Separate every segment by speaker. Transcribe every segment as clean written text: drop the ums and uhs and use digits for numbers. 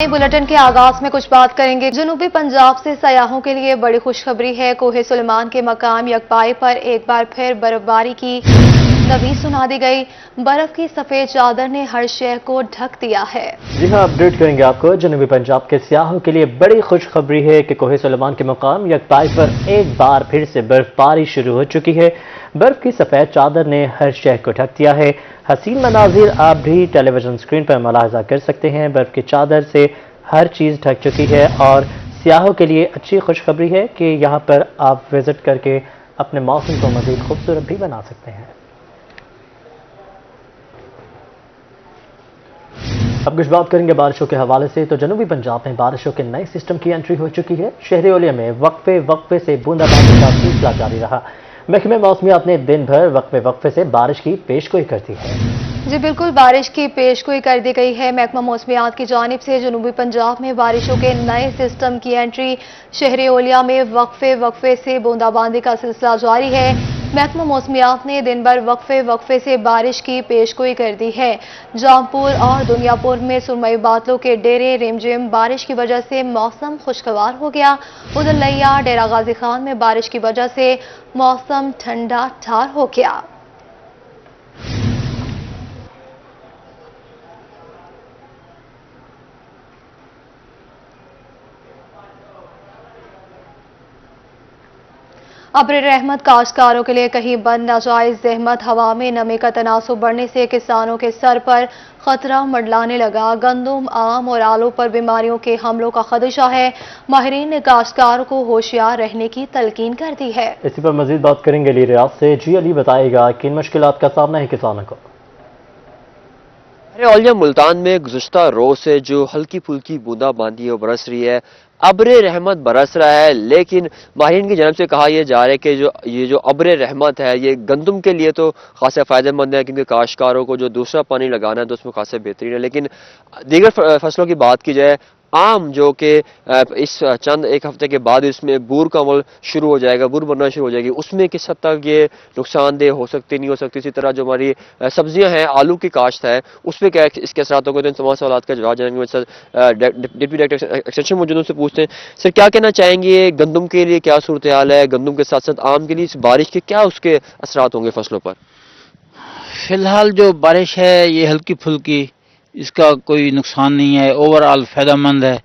Speaker 1: Bulletin के आगाज में कुछ बात करेंगे। जनूबी पंजाब से सयाहों के लिए बड़ी खुशखबरी है। कोहे सुलेमान के मकाम यकपाई पर एक बार फिर बर्फबारी की नवीद सुना दी गई। बर्फ की सफेद चादर ने हर शहर को ढक दिया है।
Speaker 2: जी हाँ, अपडेट करेंगे आपको। जनूबी पंजाब के सियाहों के लिए बड़ी खुशखबरी है कि कोहे सुलेमान के मकाम यकपाई पर एक बार फिर से बर्फबारी शुरू हो चुकी है। बर्फ की सफेद चादर ने हर शहर को ढक दिया है। हसीन मनाजिर आप भी टेलीविजन स्क्रीन पर मुलाहिजा कर सकते हैं। बर्फ की चादर से हर चीज़ ढक चुकी है और सियाहों के लिए अच्छी खुशखबरी है कि यहाँ पर आप विजिट करके अपने मौसम को मज़ीद खूबसूरत भी बना सकते हैं। अब कुछ बात करेंगे बारिशों के हवाले से। तो जनूबी पंजाब में बारिशों के नए सिस्टम की एंट्री हो चुकी है। शहरी ओलिया में वक्फे से बूंदाबांदी का सिलसिला जारी रहा। महकमे मौसमियात ने दिन भर वक्फे से बारिश की पेशगोई कर दी है।
Speaker 1: जी बिल्कुल, बारिश की पेशगोई कर दी गई है। महकमा मौसमियात की जानिब से जनूबी पंजाब में बारिशों के नए सिस्टम की एंट्री। शहरी ओलिया में वक्फे से बूंदाबांदी का सिलसिला जारी है। महकमा मौसमियात ने दिन भर वक्फे से बारिश की पेशगोई कर दी है। जामपुर और दुनियापुर में सुरमई बादलों के डेरे रिमझिम बारिश की वजह से मौसम खुशगवार हो गया। उधर लिया डेरा गाजी खान में बारिश की वजह से मौसम ठंडा ठार हो गया। अब्र रहमत काश्तकारों के लिए कहीं बंद नाजायज जहमत। हवा में नमी का तनासुब बढ़ने से किसानों के सर पर खतरा मंडलाने लगा। गंदम, आम और आलू पर बीमारियों के हमलों का खदशा है। माहिरीन ने काश्तकारों को होशियार रहने की तलकीन कर दी है।
Speaker 2: इसी पर मजीद बात करेंगे अली रियाज से। जी अली, बताएगा किन मुश्किलात का सामना है किसानों को।
Speaker 3: औलिया मुल्तान में गुज़श्ता रोज से जो हल्की फुल्की बूंदाबांदी बरस रही है, अब्र रहमत बरस रहा है, लेकिन माहिरीन की जानब से कहा यह जा रहा है कि ये जो अब्र रहमत है ये गंदम के लिए तो खासा फ़ायदेमंद है, क्योंकि काश्तकारों को जो दूसरा पानी लगाना है तो उसमें खासा बेहतरीन है। लेकिन दीगर फसलों की बात की जाए, आम जो कि इस चंद एक हफ्ते के बाद इसमें बूर का अमल शुरू हो जाएगा, बूर बनना शुरू हो जाएगी, उसमें किस हद तक ये नुकसानदेह हो सकती नहीं हो सकती। इसी तरह जो हमारी सब्जियां हैं, आलू की काश्त है, उस पर क्या इसके असरात होंगे, तो इन तमाम सवाल का जवाब जानेंगे। सर डिप्टी डायरेक्टर एक्सटेंशन मौजूद उनसे पूछते हैं, सर क्या कहना चाहेंगे, गंदम के लिए क्या सूरत हाल है, गंदम के साथ साथ आम के लिए इस बारिश के क्या उसके असरात होंगे फसलों पर।
Speaker 4: फिलहाल जो बारिश है ये हल्की फुल्की, इसका कोई नुकसान नहीं है, ओवरऑल फ़ायदेमंद है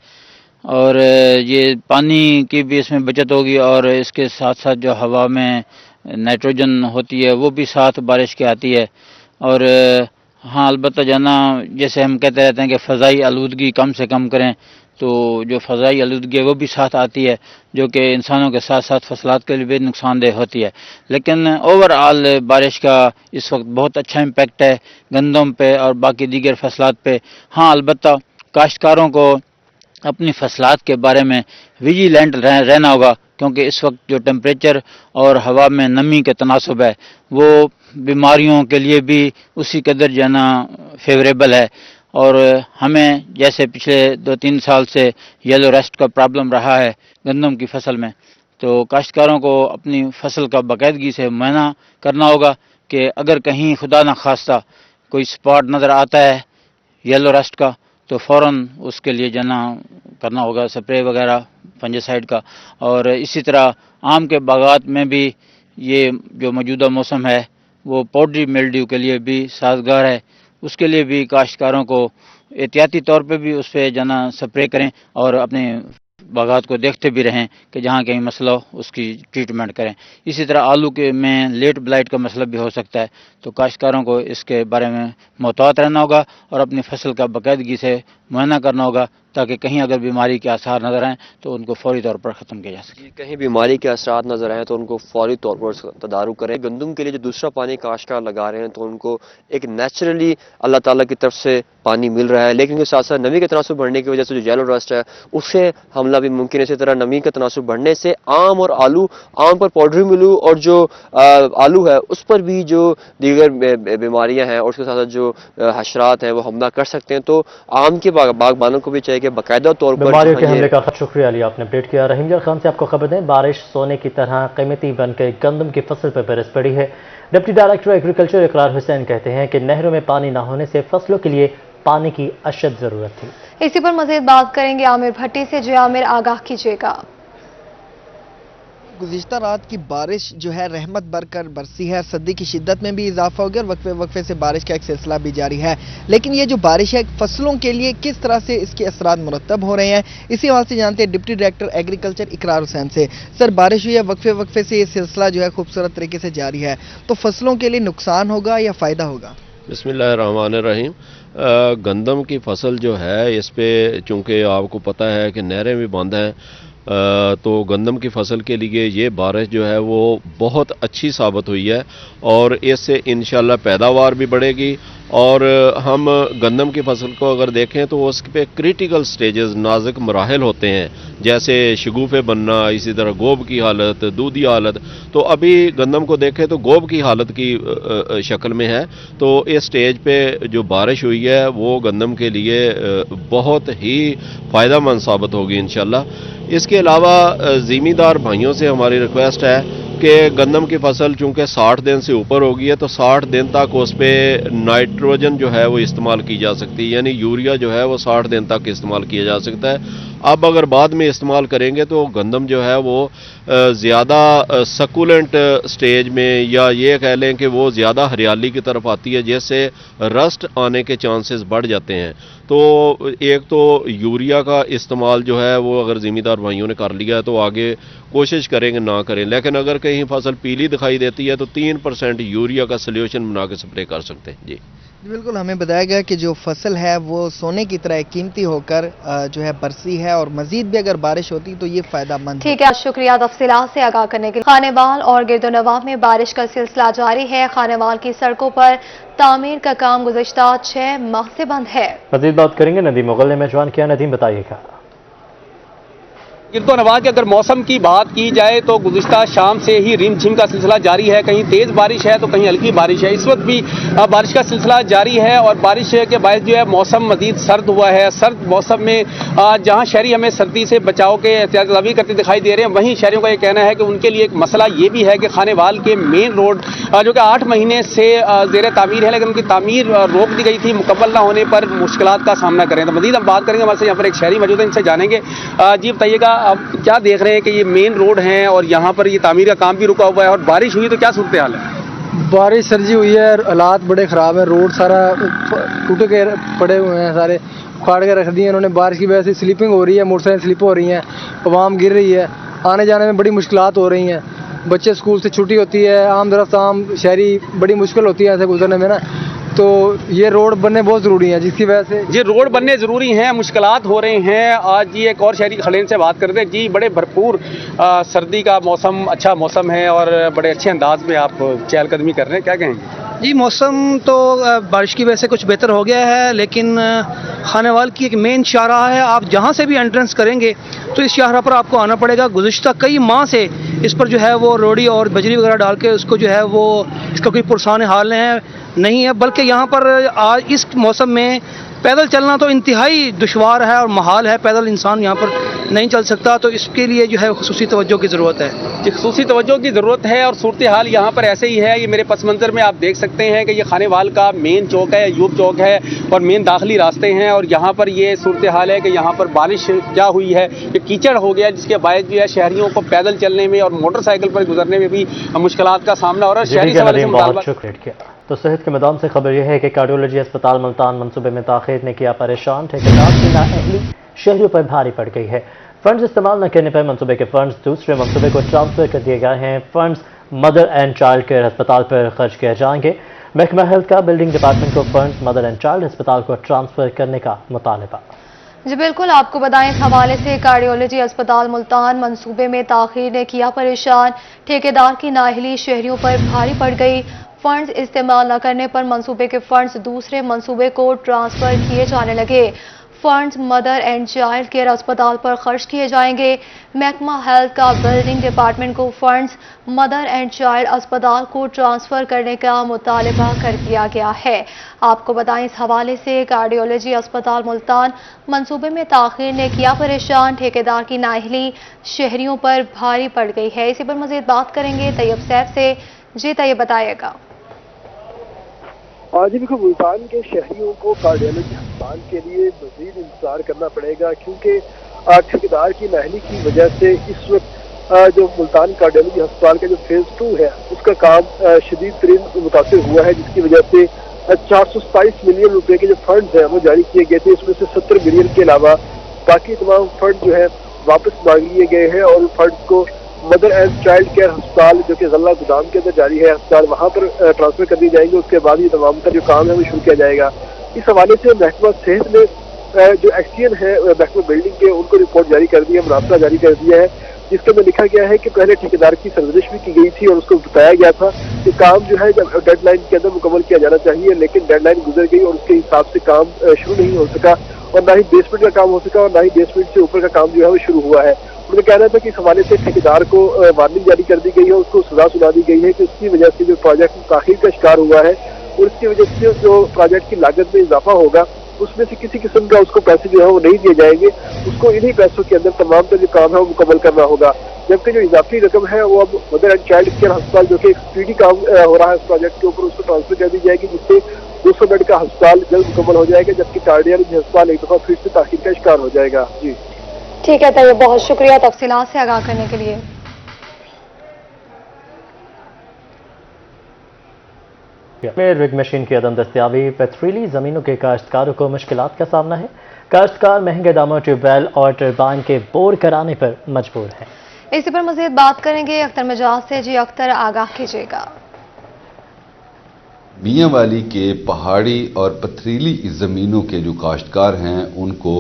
Speaker 4: और ये पानी की भी इसमें बचत होगी और इसके साथ साथ जो हवा में नाइट्रोजन होती है वो भी साथ बारिश की आती है। और हाँ, अलबत्ता जाना जैसे हम कहते रहते हैं कि फ़ज़ाई आलूदगी कम से कम करें, तो जो फ़ज़ाई आलूदगी है वो भी साथ आती है, जो कि इंसानों के साथ साथ फसलात के लिए भी नुकसानदेह होती है। लेकिन ओवरऑल बारिश का इस वक्त बहुत अच्छा इम्पेक्ट है गंदम पे और बाकी दीगर फसलात पे। हाँ, अलबत्ता काश्तकारों को अपनी फसलात के बारे में विजिलेंट रहना होगा, क्योंकि इस वक्त जो टेम्परेचर और हवा में नमी के तनासुब है वो बीमारियों के लिए भी उसी कदर जाना फेवरेबल है। और हमें जैसे पिछले 2-3 साल से येलो रस्ट का प्रॉब्लम रहा है गंदम की फसल में, तो काश्तकारों को अपनी फसल का बाकायदगी से मुआयना करना होगा कि अगर कहीं खुदा न खास्ता कोई स्पॉट नज़र आता है येलो रस्ट का, तो फ़ौरन उसके लिए जाना करना होगा स्प्रे वगैरह फंजीसाइड का। और इसी तरह आम के बागात में भी ये जो मौजूदा मौसम है वो पाउडरी मिल्ड्यू के लिए भी साजगार है, उसके लिए भी काश्तकारों को एहतियाती तौर पे भी उस पर जाना स्प्रे करें और अपने बागात को देखते भी रहें कि जहाँ कहीं मसला हो उसकी ट्रीटमेंट करें। इसी तरह आलू के में लेट ब्लाइट का मसला भी हो सकता है, तो काश्तकारों को इसके बारे में मोहतात रहना होगा और अपनी फसल का बाकायदगी से मुआयना करना होगा, ताकि कहीं अगर बीमारी के आसार नज़र आएँ तो उनको फौरी तौर पर ख़त्म किया जा सके।
Speaker 3: कहीं बीमारी के असरात नज़र आएँ तो उनको फौरी तौर पर तदारुक करें। गंदम के लिए जो दूसरा पानी काश्तकार लगा रहे हैं तो उनको एक नेचुरली अल्लाह ताला की तरफ से पानी मिल रहा है, लेकिन उसके साथ साथ नमी का तनासुब बढ़ने की वजह से जो येलो रस्ट है उससे हमला भी मुमकिन है। इसी तरह नमी का तनासुब बढ़ने से आम और आलू, आम पर पाउडरी मिल्ड्यू और जो आलू है उस पर भी जो दीगर बीमारियां हैं और उसके साथ साथ जो हशरात हैं वो हमला कर सकते हैं। तो आम के बागबानों को भी चाहिए कि बाकायदा तौर पर
Speaker 2: बीमारियों के हमले का शुक्रिया अली, आपने अपडेट किया। रहीम खान से आपको खबर दें, बारिश सोने की तरह कीमती बनकर गंदम की फसल पर बरस पड़ी है। डिप्टी डायरेक्टर एग्रीकल्चर इकरार हुसैन कहते हैं कि नहरों में पानी न होने से फसलों के लिए पानी की अशद जरूरत थी।
Speaker 1: इसी पर मजीद बात करेंगे आमिर भट्टी से। जी आमिर, आगाह कीजिएगा।
Speaker 5: गुज़िश्ता रात की बारिश जो है रहमत बरकर बरसी है, सर्दी की शिद्दत में भी इजाफा हो गया और वक्फे वक्फे से बारिश का एक सिलसिला भी जारी है। लेकिन ये जो बारिश है फसलों के लिए किस तरह से इसके असरात मुरतब हो रहे हैं, इसी हवाले से जानते हैं डिप्टी डायरेक्टर एग्रीकल्चर इकरार हुसैन से। सर, बारिश हुई है, वक्फे वक्फे से ये सिलसिला जो है खूबसूरत तरीके से जारी है, तो फसलों के लिए नुकसान होगा या फ़ायदा होगा?
Speaker 6: बिस्मिल्लाहिर्रहमानिर्रहीम। गंदम की फसल जो है इस पे चूँकि आपको पता है कि नहरें भी बंद हैं, तो गंदम की फसल के लिए ये बारिश जो है वो बहुत अच्छी साबित हुई है और इससे इंशाल्लाह पैदावार भी बढ़ेगी। और हम गंदम की फसल को अगर देखें तो उस पे क्रिटिकल स्टेजेस, नाजुक मराहल होते हैं, जैसे शगुफ़े बनना, इसी तरह गोब की हालत, दूधी हालत। तो अभी गंदम को देखें तो गोब की हालत की शक्ल में है। तो इस स्टेज पे जो बारिश हुई है वो गंदम के लिए बहुत ही फ़ायदेमंद साबित होगी इंशाल्लाह। इसके अलावा ज़मींदार भाइयों से हमारी रिक्वेस्ट है कि गंदम की फसल चूँकि 60 दिन से ऊपर होगी है तो 60 दिन तक उस पर नाइट्रोजन जो है वो इस्तेमाल की जा सकती है, यानी यूरिया जो है वो 60 दिन तक इस्तेमाल किया जा सकता है। अब अगर बाद में इस्तेमाल करेंगे तो गंदम जो है वो ज़्यादा सकुलेंट स्टेज में, या ये कह लें कि वो ज़्यादा हरियाली की तरफ आती है, जिससे रस्ट आने के चांसेस बढ़ जाते हैं। तो एक तो यूरिया का इस्तेमाल जो है वो अगर ज़मींदार भाइयों ने कर लिया है तो आगे कोशिश करेंगे ना करें, लेकिन अगर कहीं फसल पीली दिखाई देती है तो 3% यूरिया का सोल्यूशन बना के स्प्रे कर सकते हैं। जी
Speaker 5: बिल्कुल, हमें बताया गया कि जो फसल है वो सोने की तरह कीमती होकर जो है बरसी है और मजीद भी अगर बारिश होती तो ये फायदेमंद।
Speaker 1: ठीक है, शुक्रिया तफसीलात से आगाह करने के लिए। खानेवाल और गिरदोनवाब में बारिश का सिलसिला जारी है। खानेवाल की सड़कों पर तामीर का काम गुज़िश्ता 6 माह से बंद है।
Speaker 2: मजीद बात करेंगे नदीम मुगल ने मेजबान किया। नदीम, बताइएगा।
Speaker 7: गिरदोनवाब के अगर मौसम की बात की जाए तो गुज़िश्ता शाम से ही रिमझिम का सिलसिला जारी है। कहीं तेज़ बारिश है तो कहीं हल्की बारिश है। इस वक्त भी बारिश का सिलसिला जारी है और बारिश के बाद जो है मौसम मज़ीद सर्द हुआ है। सर्द मौसम में जहां शहरी हमें सर्दी से बचाव के एहतियात तदाबीर करते दिखाई दे रहे हैं, वहीं शहरियों का ये कहना है कि उनके लिए एक मसला ये भी है कि खानेवाल के मेन रोड जो कि 8 महीने से ज़ेर तामीर है, लेकिन उनकी तामीर रोक दी गई थी, मुकम्मल ना होने पर मुश्किलात का सामना करें। तो मज़ीद हम बात करेंगे, हमारे से यहाँ पर एक शहरी मौजूद है, इनसे जानेंगे। जी बताइएगा, आप क्या देख रहे हैं कि ये मेन रोड हैं और यहाँ पर ये तामीर का काम भी रुका हुआ है और बारिश हुई तो क्या सूरत हाल है?
Speaker 8: बारिश सर्जी हुई है, हालात बड़े ख़राब है। रोड सारा टूटे के पड़े हुए हैं, सारे उखाड़ के रख दिए इन्होंने। बारिश की वजह से स्लिपिंग हो रही है, मोटरसाइकिल स्लिप हो रही हैं, अवाम गिर रही है, आने जाने में बड़ी मुश्किलात हो रही हैं। बच्चे स्कूल से छुट्टी होती है, आम दरफ्त आम शहरी बड़ी मुश्किल होती है ऐसे गुजरने में ना। तो ये रोड बनने बहुत ज़रूरी है, जिसकी वजह से
Speaker 7: ये रोड बनने ज़रूरी हैं, मुश्किलात हो रहे हैं। आज ये एक और शहरी खलेन से बात करते हैं। जी, बड़े भरपूर सर्दी का मौसम, अच्छा मौसम है और बड़े अच्छे अंदाज में आप चहलकदमी कर रहे हैं, क्या कहेंगे?
Speaker 8: जी, मौसम तो बारिश की वजह से कुछ बेहतर हो गया है, लेकिन खानेवाल की एक मेन शाहराह है। आप जहाँ से भी एंट्रेंस करेंगे तो इस शाहराह पर आपको आना पड़ेगा। गुज़िश्ता कई माह से इस पर जो है वो रोड़ी और बजरी वगैरह डाल के उसको जो है वो इसका कोई पुरसान हाल नहीं है, बल्कि यहाँ पर आज इस मौसम में पैदल चलना तो इंतहाई दुश्वार है और महाल है। पैदल इंसान यहाँ पर नहीं चल सकता, तो इसके लिए जो है खुसूसी तवज्जो की ज़रूरत है।
Speaker 7: जी, खुसूसी तवज्जो की ज़रूरत है और सूरत हाल यहाँ पर ऐसे ही है। ये मेरे पस मंज़र में आप देख सकते हैं कि ये खानेवाल का मेन चौक है, यूब चौक है और मेन दाखिली रास्ते हैं। और यहाँ पर ये सूरत हाल है कि यहाँ पर बारिश क्या हुई है कि कीचड़ हो गया, जिसके बायस जो है शहरियों को पैदल चलने में और मोटरसाइकिल पर गुजरने में भी मुश्किलात का सामना हो रहा है। शहरी
Speaker 2: शुक्रिया। तो सेहत के मैदान से खबर यह है कि कार्डियोलॉजी अस्पताल मुल्तान मंसूबे में ताखीर ने किया परेशान। ठेकेदार की नाअहली शहरियों पर भारी पड़ गई है। फंड्स इस्तेमाल न करने पर मंसूबे के फंड्स दूसरे मंसूबे को ट्रांसफर कर दिए गए हैं। Funds mother and child care अस्पताल पर खर्च किए जाएंगे। महकमा हेल्थ का बिल्डिंग डिपार्टमेंट को फंड्स मदर एंड चाइल्ड अस्पताल को ट्रांसफर करने का मुतालबा।
Speaker 1: जी बिल्कुल, आपको बताएं इस हवाले से कार्डियोलॉजी अस्पताल मुल्तान मंसूबे में ताखीर ने किया परेशान। ठेकेदार की नाअहली शहरियों पर भारी पड़ गई। फंड्स इस्तेमाल न करने पर मंसूबे के फंड्स दूसरे मंसूबे को ट्रांसफर किए जाने लगे। Funds mother and child care अस्पताल पर खर्च किए जाएंगे। महकमा हेल्थ का बिल्डिंग डिपार्टमेंट को फंड्स मदर एंड चाइल्ड अस्पताल को ट्रांसफर करने का मुतालबा कर दिया गया है। आपको बताएं इस हवाले से कार्डियोलॉजी अस्पताल मुल्तान मंसूबे में ताखीर ने किया परेशान। ठेकेदार की नाअहली शहरियों पर भारी पड़ गई है। इसी पर मजीद बात करेंगे तैयब सैफ से। जी तैयब, बताइएगा।
Speaker 9: जी देखो, मुल्तान के शहरियों को कार्डियोलॉजी भुगतान के लिए मजीद इंतजार करना पड़ेगा, क्योंकि ठेकेदार की नाअहली की वजह से इस वक्त जो मुल्तान कार्डियोलॉजी अस्पताल का जो फेज 2 है उसका काम शदीद तरीन मुतासिर हुआ है, जिसकी वजह से 427 मिलियन रुपए के जो फंड्स हैं वो जारी किए गए थे। इसमें से 70 मिलियन के अलावा बाकी तमाम फंड जो है वापस मांग लिए गए हैं और फंड्स को मदर एंड चाइल्ड केयर अस्पताल जो कि गल्ला गोदाम के अंदर जारी है अस्पताल, वहाँ पर ट्रांसफर कर दी जाएंगे। उसके बाद ये तमाम का जो काम है वो शुरू किया जाएगा। इस हवाले से महकमा सेहत ने जो एक्सचेंज है महकमा बिल्डिंग के उनको रिपोर्ट जारी कर दी है, मुनासरा जारी कर दिया है, जिसके अंदर लिखा गया है कि पहले ठेकेदार की सरजश भी की गई थी और उसको बताया गया था कि काम जो है जब डेडलाइन के अंदर मुकम्मल किया जाना चाहिए, लेकिन डेडलाइन गुजर गई और उसके हिसाब से काम शुरू नहीं हो सका और ना ही बेसमेंट का काम हो सका और ना ही बेसमेंट से ऊपर का काम जो है वो शुरू हुआ है। उन्होंने कहना था कि इस हवाले से ठेकेदार को वार्निंग जारी कर दी गई है, उसको सजा सुना दी गई है कि उसकी वजह से जो प्रोजेक्ट ताखीर का शिकार हुआ है और इसकी वजह से जो प्रोजेक्ट की लागत में इजाफा होगा उसमें से किसी किस्म का उसको पैसे जो है वो नहीं दिए जाएंगे, उसको इन्हीं पैसों के अंदर तमाम का जो काम है वो मुकम्मल करना होगा। जबकि जो इजाफी रकम है वो अब मदर एंड चाइल्ड केयर अस्पताल जो कि एक स्पीडी काम हो रहा है इस प्रोजेक्ट के ऊपर, उसको ट्रांसफर कर दी जाएगी, जिससे 200 बेड का अस्पताल जल्द मुकम्मल हो जाएगा, जबकि कार्डियोलॉजी अस्पताल एक दफा फिर से ताखीर का शिकार हो जाएगा। जी
Speaker 1: ठीक है तैयब, बहुत शुक्रिया तफसीलात से आगाह करने के लिए।
Speaker 2: में रिग मशीन की अदम दस्तियाबी पथरीली ज़मीनों के काश्तकारों को मुश्किलात का सामना है। काश्तकार महंगे दामों ट्यूबवेल और टरबाइन के बोर कराने पर मजबूर हैं।
Speaker 1: इसी पर मजीद बात करेंगे अख्तर मिजाज से। जी अख्तर, आगाह कीजिएगा।
Speaker 10: मियाँ वाली के पहाड़ी और पथरीली ज़मीनों के जो काश्तकार हैं उनको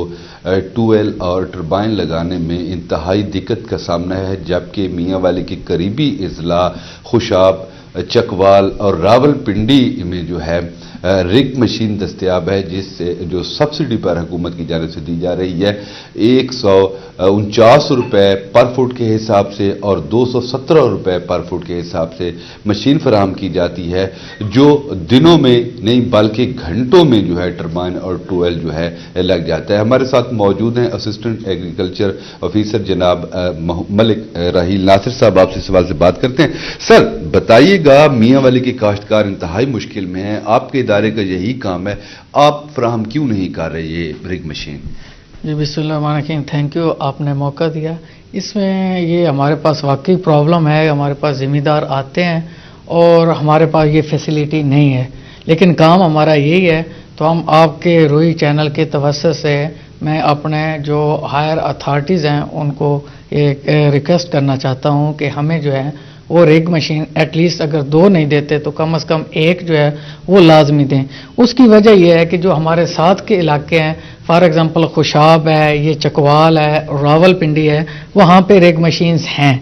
Speaker 10: ट्यूबवेल और टरबाइन लगाने में इंतहाई दिक्कत का सामना है, जबकि मियाँ वाली के करीबी अजला खुशाब, चकवाल और रावलपिंडी में जो है रिग मशीन दस्तयाब है, जिससे जो सब्सिडी पर हुकूमत की जानिब से दी जा रही है 149 रुपये पर फुट के हिसाब से और 217 रुपये पर फुट के हिसाब से मशीन फराहम की जाती है, जो दिनों में नहीं बल्कि घंटों में जो है टरबाइन और ट्यूबवेल जो है लग जाता है। हमारे साथ मौजूद हैं असिस्टेंट एग्रीकल्चर ऑफिसर जनाब मलिक राहील नासिर साहब, आपसे सवाल से बात करते हैं। सर बताइएगा, मियाँ वाली के काश्तकार इंतहाई मुश्किल में हैं, आपके इदारे का यही काम है, आप फराहम क्यों नहीं कर रहे ये रिग मशीन?
Speaker 11: जी बिस्मिल्लाह, थैंक यू, आपने मौका दिया। इसमें ये हमारे पास वाकई प्रॉब्लम है, हमारे पास ज़िम्मेदार आते हैं और हमारे पास ये फैसिलिटी नहीं है, लेकिन काम हमारा यही है। तो हम आपके रोई चैनल के तवस्सुत से मैं अपने जो हायर अथॉरिटीज़ हैं उनको एक रिक्वेस्ट करना चाहता हूँ कि हमें जो है वो रिग मशीन एटलीस्ट अगर 2 नहीं देते तो कम से कम 1 जो है वो लाजमी दें। उसकी वजह यह है कि जो हमारे साथ के इलाके हैं, फॉर एग्जांपल खुशाब है, ये चकवाल है, रावलपिंडी है, वहाँ पे रिग मशीन्स हैं।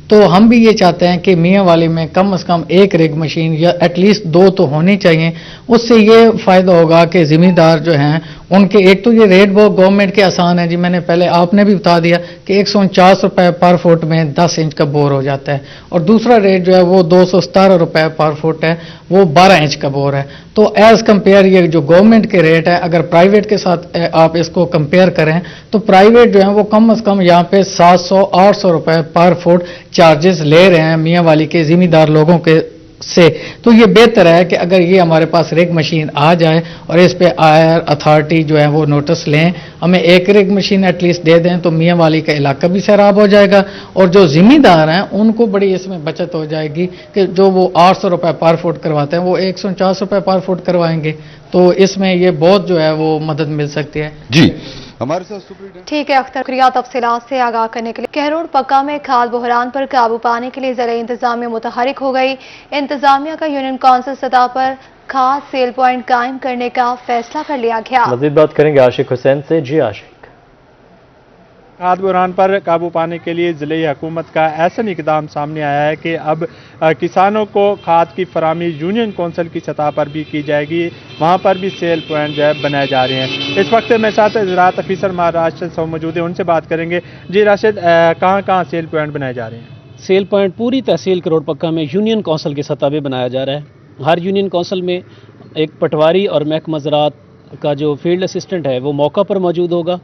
Speaker 11: तो हम भी ये चाहते हैं कि मियाँ वाली में कम से कम 1 रिग मशीन या एटलीस्ट 2 तो होनी चाहिए। उससे ये फ़ायदा होगा कि ज़िम्मेदार जो हैं उनके, एक तो ये रेट वो गवर्नमेंट के आसान है जी, मैंने पहले आपने भी बता दिया कि 149 रुपये पर फुट में 10 इंच का बोर हो जाता है, और दूसरा रेट जो है वो 217 रुपये पर फुट है, वो 12 इंच का बोर है। तो एज़ कंपेयर ये जो गवर्नमेंट के रेट है, अगर प्राइवेट के साथ आप इसको कंपेयर करें तो प्राइवेट जो है वो कम से कम यहाँ पे 700-800 रुपये पर फुट चार्जेस ले रहे हैं मियाँ वाली के ज़िम्मेदार लोगों के से। तो ये बेहतर है कि अगर ये हमारे पास रिग मशीन आ जाए और इस पे हायर अथॉरिटी जो है वो नोटिस लें, हमें 1 रिग मशीन एटलीस्ट दे दें, तो मियाँ वाली का इलाका भी सैराब हो जाएगा और जो ज़िम्मेदार हैं उनको बड़ी इसमें बचत हो जाएगी कि जो वो 800 रुपये पर फुट करवाते हैं वो 149 रुपये पर फुट करवाएंगे। तो इसमें ये बहुत जो है वो मदद मिल सकती है
Speaker 10: जी। हमारे साथ सुप्रीडेंट।
Speaker 1: ठीक है अख्तर, शुक्रिया तफसीलात से आगाह करने के लिए। कहरोड़ पक्का में खाद बहरान पर काबू पाने के लिए ज़िला इंतजामिया मुतहरिक हो गई। इंतजामिया का यूनियन काउंसिल सतह पर खाद सेल पॉइंट कायम करने का फैसला कर लिया गया।
Speaker 2: मज़ीद बात करेंगे आशिक हुसैन से। जी आशिक,
Speaker 12: खाद बहरान पर काबू पाने के लिए ज़िले हुकूमत का ऐसा इकदाम सामने आया है कि अब किसानों को खाद की फराहमी यूनियन कौंसिल की सतह पर भी की जाएगी, वहाँ पर भी सेल पॉइंट जो है बनाए जा रहे हैं। इस वक्त मेरे साथ ज़राअत ऑफिसर राशिद साहब मौजूद हैं, उनसे बात करेंगे। जी राशिद, कहाँ कहाँ सेल पॉइंट बनाए जा रहे हैं?
Speaker 13: सेल पॉइंट पूरी तहसील करोड़ पक्का में यूनियन कौंसिल की सतह पर बनाया जा रहा है। हर यूनियन कौंसिल में एक पटवारी और महकमा ज़राअत का जो फील्ड असिस्टेंट है वो मौका पर मौजूद होगा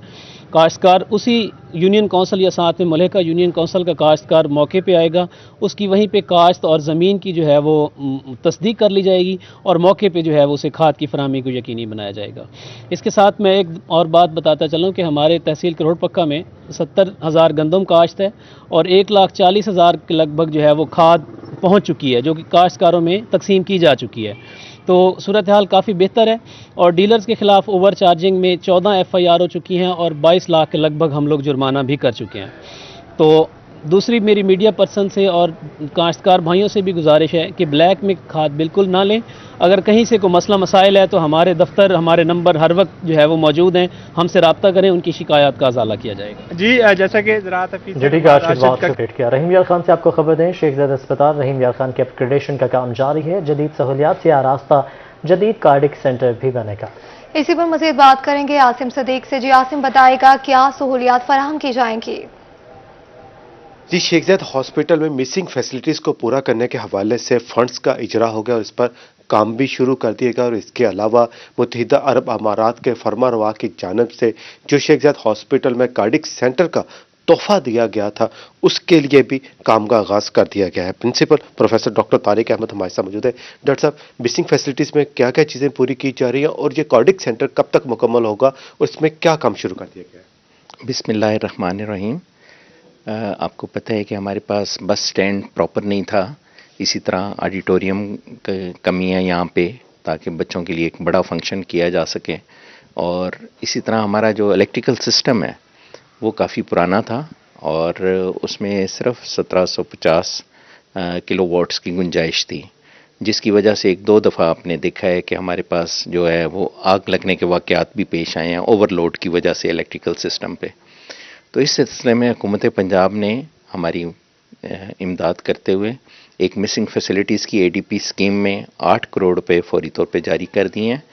Speaker 13: काश्तकार उसी यूनियन कौंसल या साथ में मलहका यूनियन कौंसल का काश्तकार मौके पे आएगा, उसकी वहीं पे काश्त और ज़मीन की जो है वो तस्दीक कर ली जाएगी और मौके पे जो है वो उसे खाद की फराहमी को यकीनी बनाया जाएगा। इसके साथ मैं एक और बात बताता चलूँ कि हमारे तहसील करोड़ पक्का में 70,000 गंदम काश्त है और 1,40,000 के लगभग जो है वो खाद पहुँच चुकी है, जो कि काश्तकारों में तकसीम की जा चुकी है। तो सूरत हाल काफ़ी बेहतर है और डीलर्स के ख़िलाफ़ ओवर चार्जिंग में 14 FIR हो चुकी हैं और 22 लाख के लगभग हम लोग जुर्माना भी कर चुके हैं। तो दूसरी मेरी मीडिया पर्सन से और काश्तकार भाइयों से भी गुजारिश है कि ब्लैक में खाद बिल्कुल ना लें। अगर कहीं से कोई मसला मसाइल है तो हमारे दफ्तर, हमारे नंबर हर वक्त जो है वो मौजूद हैं, हमसे रब्ता करें, उनकी शिकायत का अजाला किया जाएगा।
Speaker 12: जी, जैसा कि ज़राअत हफीज़
Speaker 2: किया रहीम यार खान से आपको खबर दें, शेख ज़ैद अस्पताल रहीम यार खान के अपग्रेडेशन का काम जारी है। जदीद सहूलियात से आरास्ता जदीद कार्डिक सेंटर भी बनेगा।
Speaker 1: इसी पर मज़ीद बात करेंगे आसिम सदीक से। जी आसिम, बताएगा क्या सहूलियात फराहम की जाएंगी?
Speaker 14: जी, शेख ज़ैद हॉस्पिटल में मिसिंग फैसिलिटीज़ को पूरा करने के हवाले से फंड्स का इजरा हो गया और इस पर काम भी शुरू कर दिया गया और इसके अलावा मुत्तहिदा अरब अमारात के फरमारवा की जानिब से जो शेख ज़ैद हॉस्पिटल में कार्डिक सेंटर का तोहफा दिया गया था उसके लिए भी काम का आगाज़ कर दिया गया है। Principal professor doctor Tariq Ahmed हमारे साथ मौजूद है। डॉक्टर साहब, मिसिंग फैसिलिटीज़ में क्या क्या चीज़ें पूरी की जा रही हैं और ये कार्डिक सेंटर कब तक मुकम्मल होगा और इसमें क्या काम शुरू कर दिया गया है?
Speaker 15: बिस्मिल्लाहिर्रहमानिर्रहीम। आपको पता है कि हमारे पास बस स्टैंड प्रॉपर नहीं था, इसी तरह ऑडिटोरियम की कमी है यहाँ पे ताकि बच्चों के लिए एक बड़ा फंक्शन किया जा सके, और इसी तरह हमारा जो इलेक्ट्रिकल सिस्टम है वो काफ़ी पुराना था और उसमें सिर्फ 1750 किलोवाट्स की गुंजाइश थी, जिसकी वजह से एक दो दफ़ा आपने देखा है कि हमारे पास जो है वो आग लगने के वाक़यात भी पेश आए हैं ओवरलोड की वजह से इलेक्ट्रिकल सिस्टम पे। तो इस सिलसिले में हुकूमत पंजाब ने हमारी इमदाद करते हुए एक मिसिंग फैसिलिटीज़ की ADP स्कीम में 8 करोड़ रुपए फौरी तौर पे जारी कर दिए हैं।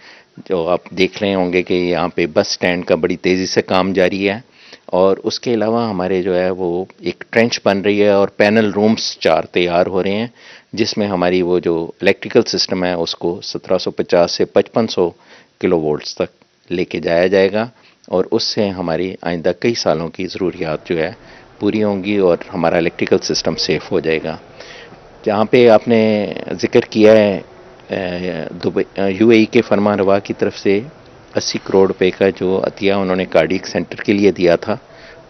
Speaker 15: जो आप देख रहे होंगे कि यहाँ पे बस स्टैंड का बड़ी तेज़ी से काम जारी है और उसके अलावा हमारे जो है वो एक ट्रेंच बन रही है और पैनल रूम्स 4 तैयार हो रहे हैं, जिसमें हमारी वो जो इलेक्ट्रिकल सिस्टम है उसको 1750 से 5500 किलोवोल्ट्स तक लेके जाया जाएगा और उससे हमारी आइंदा कई सालों की ज़रूरियात जो है पूरी होंगी और हमारा इलेक्ट्रिकल सिस्टम सेफ़ हो जाएगा। जहाँ पे आपने ज़िक्र किया है दुबई UAE के फरमानरवा की तरफ से 80 करोड़ रुपए का जो अतिया उन्होंने कार्डियक सेंटर के लिए दिया था,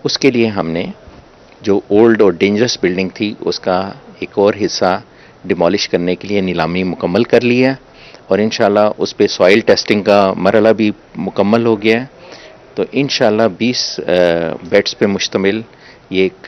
Speaker 15: उसके लिए हमने जो ओल्ड और डेंजरस बिल्डिंग थी उसका एक और हिस्सा डिमोलिश करने के लिए नीलामी मुकम्मल कर ली है और इंशाल्लाह उस पर सॉइल टेस्टिंग का मरहला भी मुकम्मल हो गया है। तो इंशाल्लाह 20 बेड्स पे मुश्तमिल ये एक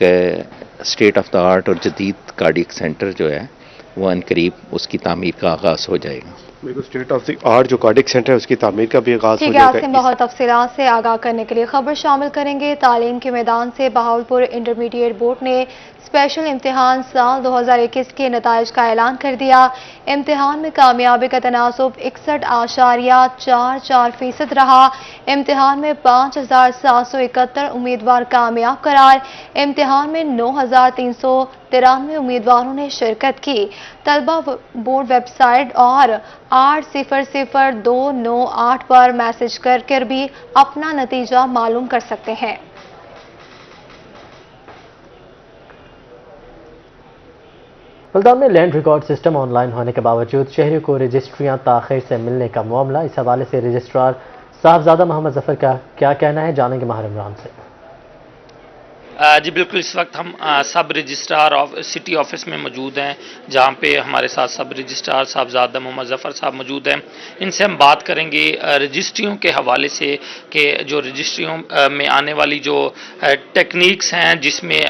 Speaker 15: स्टेट ऑफ द आर्ट और जदीद कार्डियक सेंटर जो है वो अनकरीब उसकी तामीर का आगाज़ हो जाएगा।
Speaker 14: बिल्कुल, स्टेट ऑफ द आर्ट जो कार्डियक सेंटर है उसकी तामीर का भी आगाज़ हो
Speaker 1: ठीक
Speaker 14: जाएगा।
Speaker 1: है आसिम, बहुत तफसीलात से आगाह करने के लिए खबर शामिल करेंगे। तालीम के मैदान से बहावलपुर इंटरमीडिएट बोर्ड ने स्पेशल इम्तिहान साल 2021 के नताइज का ऐलान कर दिया। इम्तिहान में कामयाबी का तनासुब 61.44% रहा। इम्तिहान में 5,771 उम्मीदवार कामयाब करार। इम्तिहान में 9,393 उम्मीदवारों ने शिरकत की। तलबा बोर्ड वेबसाइट और 800298 पर मैसेज कर भी अपना नतीजा मालूम कर सकते हैं।
Speaker 2: मुल्तान में लैंड रिकॉर्ड सिस्टम ऑनलाइन होने के बावजूद शहरियों को रजिस्ट्रियां ताखिर से मिलने का मामला, इस हवाले से रजिस्ट्रार साहबजादा मोहम्मद जफर का क्या कहना है, जानेंगे माहिर इमरान से।
Speaker 16: जी बिल्कुल, इस वक्त हम सब रजिस्ट्रार सिटी ऑफिस में मौजूद हैं, जहां पे हमारे साथ सब रजिस्ट्रार साहबजादा मोहम्मद जफर साहब मौजूद हैं। इनसे हम बात करेंगे रजिस्ट्रियों के हवाले से कि जो रजिस्ट्रियों में आने वाली जो टेक्निक्स हैं जिसमें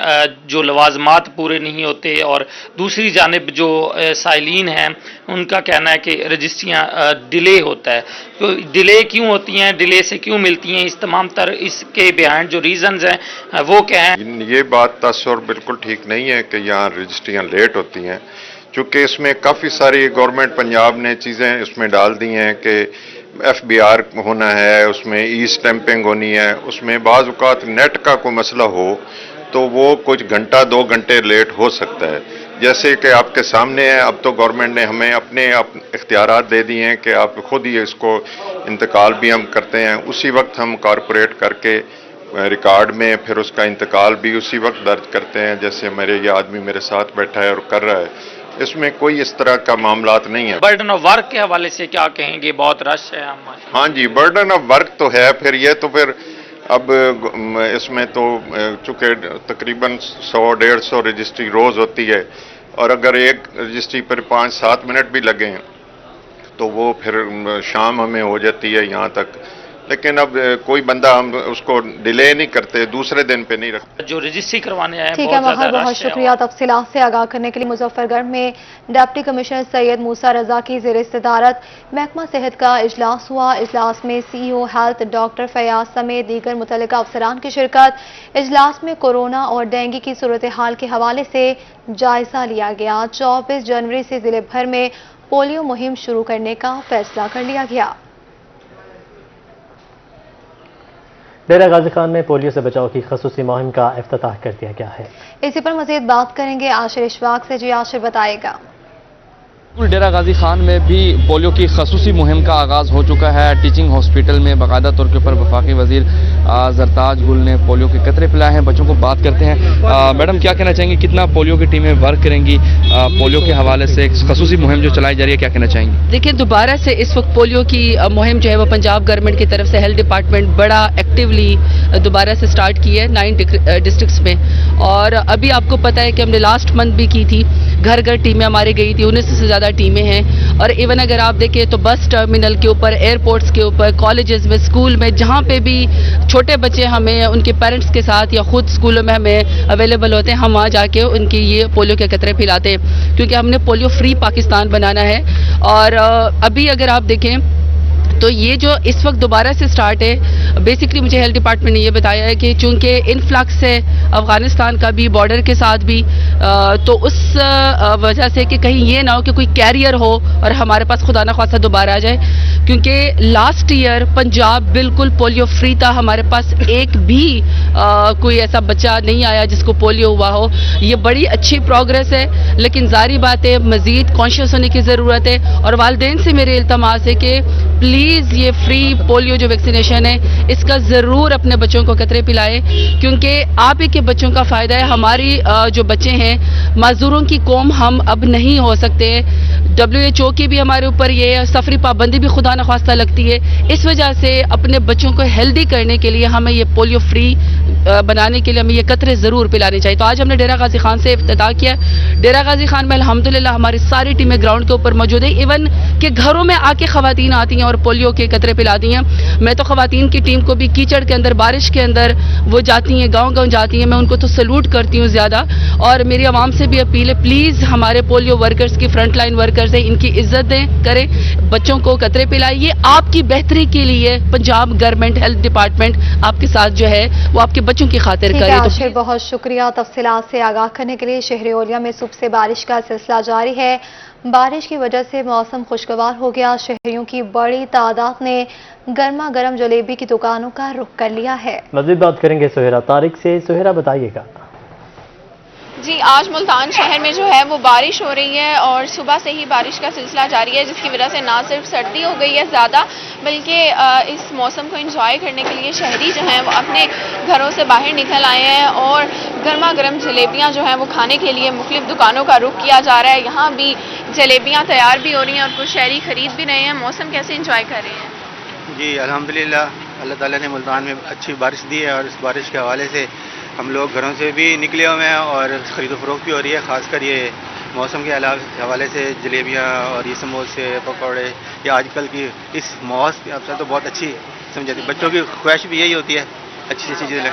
Speaker 16: जो लवाजमात पूरे नहीं होते और दूसरी जानिब जो साइलिन हैं उनका कहना है कि रजिस्ट्रियाँ डिले होता है। तो डिले क्यों होती हैं, डिले से क्यों मिलती हैं, इस तमाम तर इसके बिहाइंड जो रीजंस हैं वो क्या हैं?
Speaker 17: ये बात तस्वर बिल्कुल ठीक नहीं है कि यहाँ रजिस्ट्रियाँ लेट होती हैं, चूँकि इसमें काफ़ी सारी गवर्नमेंट पंजाब ने चीज़ें उसमें डाल दी हैं कि FBR होना है, उसमें ई स्टैंपिंग होनी है, उसमें बाज़ औक़ात नेट का कोई मसला हो तो वो कुछ घंटा 2 घंटे लेट हो सकता है। जैसे कि आपके सामने है, अब तो गवर्नमेंट ने हमें अपने इख्तियारात दे दिए हैं कि आप खुद ही इसको इंतकाल भी हम करते हैं, उसी वक्त हम कारपोरेट करके ریکارڈ میں پھر اس کا انتقال بھی اسی وقت درج کرتے ہیں جیسے میرے یہ آدمی میرے ساتھ بیٹھا ہے اور کر رہا ہے. اس میں کوئی اس طرح کا معاملات نہیں ہے.
Speaker 16: برڈن آف ورک کے حوالے سے کیا کہیں گے؟ بہت رش ہے.
Speaker 17: ہاں جی، برڈن آف ورک تو ہے. پھر یہ تو پھر اب اس میں تو چونکہ تقریباً 100-150 رجسٹری روز ہوتی ہے اور اگر ایک رجسٹری پر 5-7 منٹ بھی لگیں تو وہ پھر شام ہمیں ہو جاتی ہے یہاں تک. لیکن اب کوئی بندہ ہم اس کو ڈیلے نہیں کرتے، دوسرے دن پہ نہیں رکھتے.
Speaker 16: جو رجسٹری کروانے آئے
Speaker 1: ٹھیک ہے، بہت شکریہ تفصیلات سے آگاہ کرنے کے لیے. مظفر گڑھ میں ڈپٹی کمشنر سید موسیٰ رضا کی زیر صدارت محکمہ صحت کا اجلاس ہوا. اجلاس میں سی او ہیلتھ ڈاکٹر فیاض سمیت دیگر متعلقہ افسران کی شرکت. اجلاس میں کورونا اور ڈینگی کی صورتحال کے حوالے سے جائزہ لیا گیا. 24 جنوری سے ضلع بھر میں پولیو مہم شروع کرنے کا فیصلہ کر لیا گیا.
Speaker 2: ڈیرہ غازی خان میں پولیو سے بچاؤ کی خصوصی مہم کا افتتاح کر دیا گیا ہے.
Speaker 1: اسی پر مزید بات کریں گے عاشر اشفاق سے. جی عاشر بتائے گا.
Speaker 18: ڈیرہ غازی خان میں بھی پولیو کی خصوصی مہم کا آغاز ہو چکا ہے. ٹیچنگ ہاسپٹل میں باقاعدہ طور کے اوپر وفاقی وزیر زرتاج گل نے پولیو کے قطرے پلائے ہیں. بچوں کو بات کرتے ہیں. میڈم کیا کہنا چاہیں گی؟ کتنا پولیو کی ٹیمیں ورک کریں گی پولیو کے حوالے سے؟ خصوصی مہم جو چلائی جا رہی ہے کیا کہنا چاہیں گی؟
Speaker 19: دیکھیں، دوبارہ سے اس وقت پولیو کی مہم جو ہے وہ پنجاب گورنمنٹ کی طرف سے ہیلتھ ڈپارٹمنٹ بڑا ایکٹیولی دوبارہ سے سٹارٹ کی ہے 9 ڈسٹرکٹس میں. اور ابھی آپ کو پتہ ہے کہ ہم نے لاسٹ منتھ بھی کی تھی. گھر گھر ٹیمیں ہماری گئی تھی. 19 سے زیادہ ٹیمیں ہیں. اور ایون اگر آپ دیکھیں تو بس ٹرمینل کے اوپر، ایئرپورٹس کے اوپر، کالجز میں، اسکول میں، جہاں پہ بھی چھوٹے بچے ہمیں ان کے پیرنٹس کے ساتھ یا خود اسکولوں میں ہمیں اویلیبل ہوتے ہیں، ہم وہاں جا کے ان کی یہ پولیو کے قطرے پلاتے ہیں کیونکہ ہم نے پولیو فری پاکستان بنانا ہے. اور ابھی اگر آپ دیکھیں تو یہ جو اس وقت دوبارہ سے سٹارٹ ہے، بیسکلی مجھے ہیلتھ ڈپارٹمنٹ نے یہ بتایا ہے کہ چونکہ انفلکس ہے افغانستان کا بھی، بارڈر کے ساتھ بھی، تو اس وجہ سے کہ کہیں یہ نہ ہو کہ کوئی کیریئر ہو اور ہمارے پاس خدا نہ خواستہ دوبارہ آ جائے. کیونکہ لاسٹ ایئر پنجاب بالکل پولیو فری تھا. ہمارے پاس ایک بھی کوئی ایسا بچہ نہیں آیا جس کو پولیو ہوا ہو. یہ بڑی اچھی پروگرس ہے، لیکن ظاہری بات ہے مزید کانشیس ہونے کی ضرورت ہے. اور والدین سے میرے التماس ہے کہ پلیز یہ فری پولیو جو ویکسینیشن ہے اس کا ضرور اپنے بچوں کو قطرے پلائے، کیونکہ آپ ہی کے بچوں کا فائدہ ہے. ہماری جو بچے ہیں معذوروں کی قوم ہم اب نہیں ہو سکتے. WHO کی بھی ہمارے اوپر یہ سفری پابندی بھی خدا نخواستہ لگتی ہے. اس وجہ سے اپنے بچوں کو ہیلدی کرنے کے لیے ہمیں یہ پولیو فری بنانے کے لیے ہمیں یہ قطرے ضرور پلانے چاہیے. تو آج ہم نے ڈیرہ غازی خان سے افتتاح کیا. ڈیرہ غازی خان میں الحمدللہ ہماری ساری ٹیمیں گراؤنڈ کے اوپر موجود ہیں. ایون کہ گھروں میں آ کے خواتین آتی ہیں اور پولیو کے قطرے پلاتی ہیں. میں تو خواتین کی ٹیم کو بھی کیچڑ کے اندر، بارش کے اندر وہ جاتی ہیں، گاؤں گاؤں جاتی ہیں. میں ان کو تو سلوٹ کرتی ہوں زیادہ. اور میری عوام سے بھی اپیل ہے، پلیز ہمارے پولیو ورکرز کی فرنٹ لائن ورکرز ہیں، ان کی عزت دیں، کریں، بچوں کو قطرے پلائیے. آپ کی بہتری کے لیے پنجاب گورنمنٹ ہیلتھ ڈپارٹمنٹ آپ کے ساتھ جو ہے وہ آپ کے بچوں کی خاطر کرے.
Speaker 1: عاشر بہت شکریہ تفصیلات سے آگاہ کرنے کے لیے. شہر اولیا میں صبح سے بارش کا سلسلہ جاری ہے. بارش کی وجہ سے موسم خوشگوار ہو گیا. شہریوں کی بڑی تعداد نے گرما گرم جلیبی کی دکانوں کا رخ کر لیا ہے.
Speaker 2: مزید بات کریں گے سہیرا طارق سے. سہیرا بتائیے گا.
Speaker 20: جی، آج ملتان شہر میں جو ہے وہ بارش ہو رہی ہے اور صبح سے ہی بارش کا سلسلہ جاری ہے، جس کی وجہ سے نہ صرف سردی ہو گئی ہے زیادہ، بلکہ اس موسم کو انجوائے کرنے کے لیے شہری جو ہیں وہ اپنے گھروں سے باہر نکل آئے ہیں اور گرما گرم جلیبیاں جو ہیں وہ کھانے کے لیے مختلف دکانوں کا رخ کیا جا رہا ہے. یہاں بھی جلیبیاں تیار بھی ہو رہی ہیں اور کچھ شہری خرید بھی رہے ہیں. موسم کیسے انجوائے کر رہے ہیں؟
Speaker 21: جی الحمدللہ، اللہ تعالیٰ نے ملتان میں اچھی بارش دی ہے اور اس بارش کے حوالے سے ہم لوگ گھروں سے بھی نکلے ہوئے ہیں اور خرید و فروخت بھی ہو رہی ہے. خاص کر یہ موسم کے حوالے سے جلیبیاں اور یہ سموسے، پکوڑے، یہ آج کل کی اس موسم کے افسر تو بہت اچھی سمجھاتی. بچوں کی خواہش بھی یہی ہوتی ہے اچھی چیزیں لیں.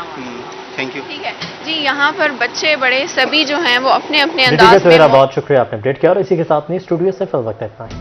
Speaker 21: Thank you.
Speaker 20: ٹھیک ہے جی، یہاں پر بچے بڑے سبھی جو ہیں وہ اپنے انداز میں.
Speaker 2: بہت شکریہ، آپ نے اپڈیٹ کیا. اور اسی کے ساتھ نہیں اسٹوڈیو سے فی الوقت اتنا ہی.